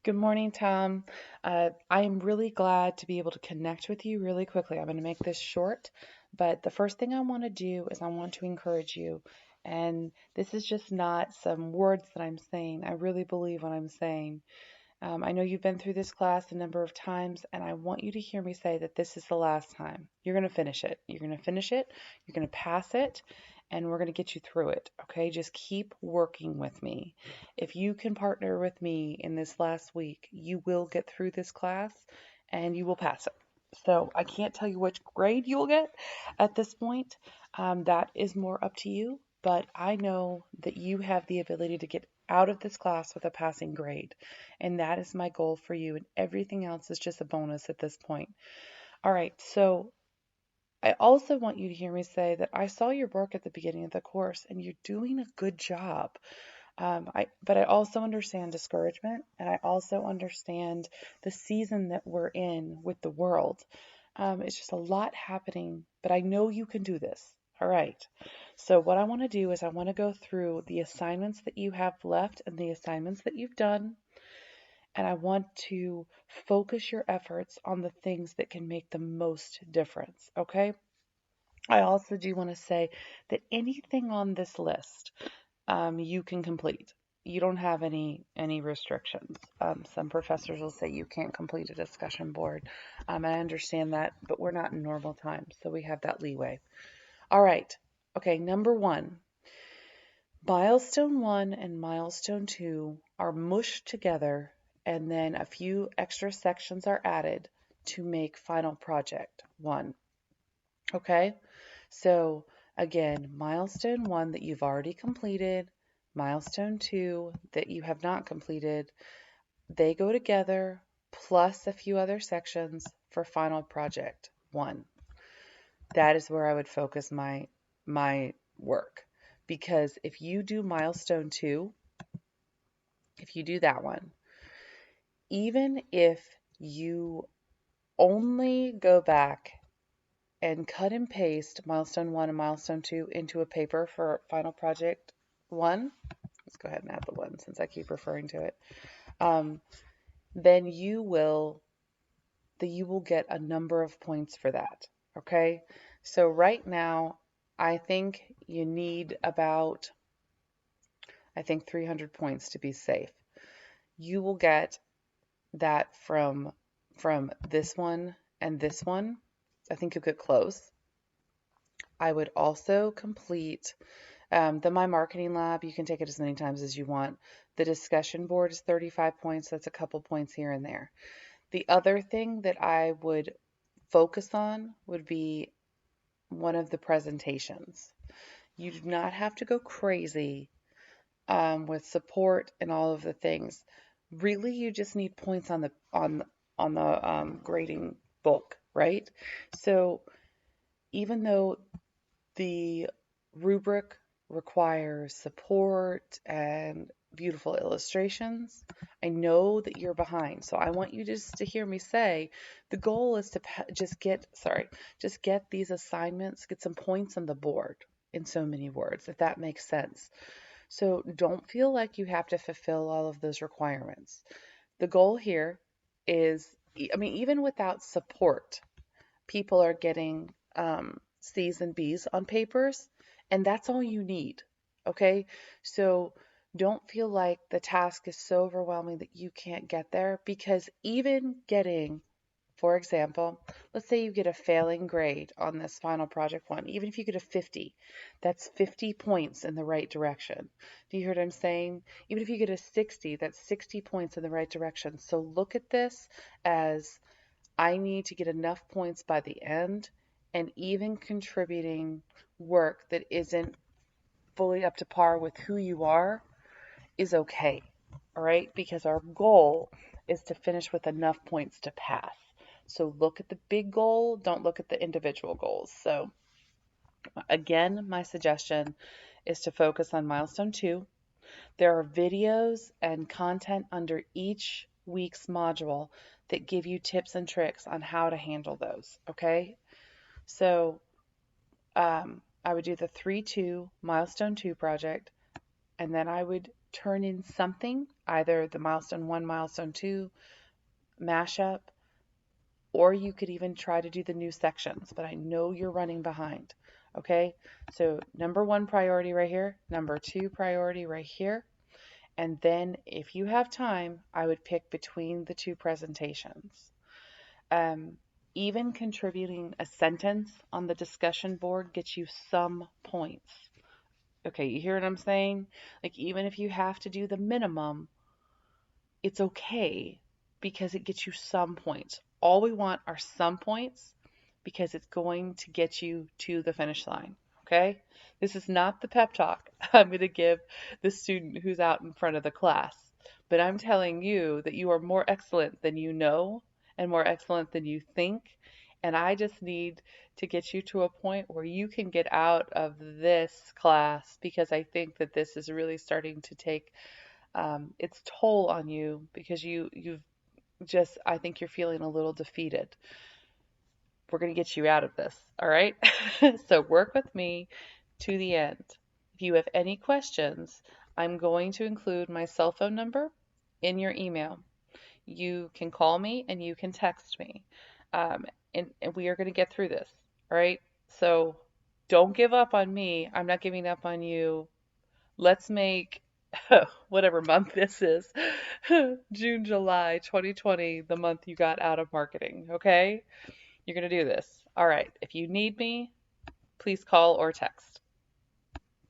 Good morning, Tom. I'm really glad to be able to connect with you really quickly. I'm going to make this short, but the first thing I want to do is I want to encourage you. And this is just not some words that I'm saying. I really believe what I'm saying. I know you've been through this class a number of times, and I want you to hear me say that this is the last time. You're going to finish it. You're going to finish it. You're going to pass it, and we're going to get you through it. Okay? Just keep working with me. If you can partner with me in this last week, you will get through this class and you will pass it. So I can't tell you which grade you will get at this point. That is more up to you, but I know that you have the ability to get out of this class with a passing grade. And that is my goal for you. And everything else is just a bonus at this point. All right. So I also want you to hear me say that I saw your work at the beginning of the course and you're doing a good job. But I also understand discouragement and I also understand the season that we're in with the world. It's just a lot happening, but I know you can do this. All right. So what I want to do is I want to go through the assignments that you have left and the assignments that you've done. And I want to focus your efforts on the things that can make the most difference. Okay. I also do want to say that anything on this list you can complete. You don't have any restrictions. Some professors will say you can't complete a discussion board. I understand that, but we're not in normal times, so we have that leeway. All right. Okay, number one. Milestone 1 and milestone 2 are mushed together, and then a few extra sections are added to make final project 1. Okay? So again, milestone 1 that you've already completed, milestone 2 that you have not completed, they go together plus a few other sections for final project 1. That is where I would focus my work. Because if you do milestone 2, if you do that one, even if you only go back and cut and paste milestone 1 and milestone 2 into a paper for final project 1, let's go ahead and add the 1 since I keep referring to it, then you will get a number of points for that. Okay? So right now, I think you need about, 300 points to be safe. You will get that from this one and this one. I think you'll get close. I would also complete the My Marketing Lab. You can take it as many times as you want. The discussion board is 35 points. That's a couple points here and there. The other thing that I would focus on would be one of the presentations. You do not have to go crazy with support and all of the things. Really, you just need points on the grading book, right? So even though the rubric requires support and beautiful illustrations, I know that you're behind. So I want you just to hear me say the goal is to just get these assignments, get some points on the board in so many words, if that makes sense. So don't feel like you have to fulfill all of those requirements. The goal here is, even without support, people are getting C's and B's on papers, and that's all you need. Okay? So don't feel like the task is so overwhelming that you can't get there, because even getting, for example, let's say you get a failing grade on this final project 1, even if you get a 50, that's 50 points in the right direction. Do you hear what I'm saying? Even if you get a 60, that's 60 points in the right direction. So look at this as I need to get enough points by the end, and even contributing work that isn't fully up to par with who you are is okay. All right? Because our goal is to finish with enough points to pass. So look at the big goal, don't look at the individual goals. So again, my suggestion is to focus on milestone 2. There are videos and content under each week's module that give you tips and tricks on how to handle those, okay? So I would do the 3-2 milestone 2 project, and then I would turn in something either the milestone 1, milestone 2 mashup, or you could even try to do the new sections, but I know you're running behind. Okay, so number 1 priority right here, number 2 priority right here, and then if you have time, I would pick between the 2 presentations. Um, Even contributing a sentence on the discussion board gets you some points. Okay, you hear what I'm saying? Like, even if you have to do the minimum, it's okay because it gets you some points. All we want are some points because it's going to get you to the finish line. Okay? This is not the pep talk I'm going to give the student who's out in front of the class, but I'm telling you that you are more excellent than you know and more excellent than you think. And I just need to get you to a point where you can get out of this class because I think that this is really starting to take its toll on you because you've just, I think you're feeling a little defeated. We're going to get you out of this, all right? So work with me to the end. If you have any questions, I'm going to include my cell phone number in your email. You can call me and you can text me. Um, and we are going to get through this, all right? So don't give up on me. I'm not giving up on you. Let's make whatever month this is, June, July 2020, the month you got out of marketing, okay? You're going to do this. All right. If you need me, please call or text.